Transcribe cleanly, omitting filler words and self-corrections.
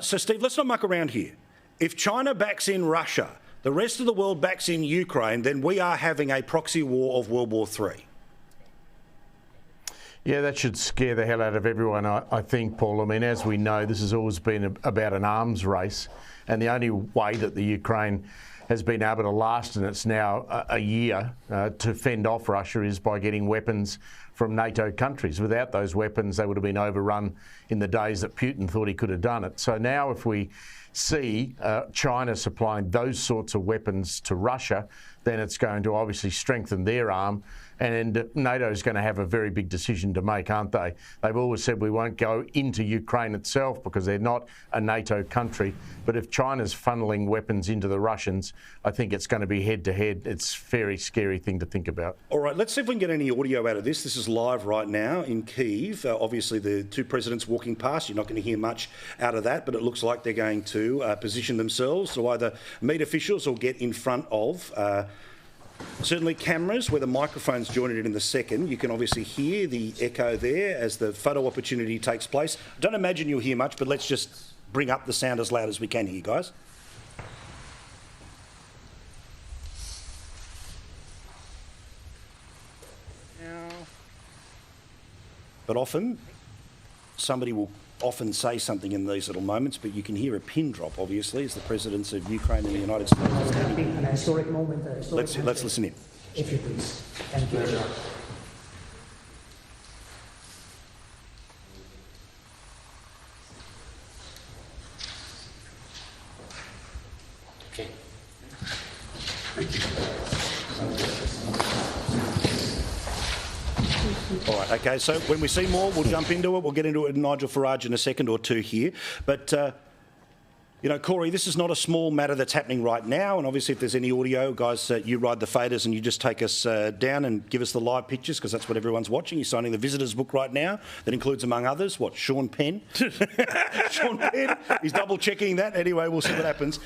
So, Steve, let's not muck around here. If China backs in Russia, the rest of the world backs in Ukraine, then we are having a proxy war of World War III. Yeah, that should scare the hell out of everyone, I think, Paul. I mean, as we know, this has always been about an arms race, and the only way that the Ukraine has been able to last, and it's now a year, to fend off Russia is by getting weapons from NATO countries. Without those weapons, they would have been overrun in the days that Putin thought he could have done it. So now if we see China supplying those sorts of weapons to Russia, then it's going to obviously strengthen their arm, and NATO is going to have a very big decision to make, aren't they? They've always said we won't go into Ukraine itself because they're not a NATO country, but if China's funneling weapons into the Russians, I think it's going to be head-to-head. It's a very scary thing to think about. All right, let's see if we can get any audio out of this. This is live right now in Kyiv. Obviously, the two presidents walking past. You're not going to hear much out of that, but it looks like they're going to position themselves to either meet officials or get in front of certainly cameras where the microphones join it in the second. You can obviously hear the echo there as the photo opportunity takes place. Don't imagine you'll hear much, but let's just bring up the sound as loud as we can here, guys. But often, somebody will often say something in these little moments, but you can hear a pin drop, obviously, as the presidents of Ukraine and the United States are standing. An historic moment. Let's listen in. If you please. Thank you. Okay. All right, okay, so when we see more, we'll jump into it. We'll get into it with Nigel Farage in a second or two here. But, you know, Corey, this is not a small matter that's happening right now. And obviously, if there's any audio, guys, you ride the faders and you just take us down and give us the live pictures, because that's what everyone's watching. You're signing the visitors book right now. That includes, among others, what, Sean Penn? Sean Penn? He's double-checking that. Anyway, we'll see what happens.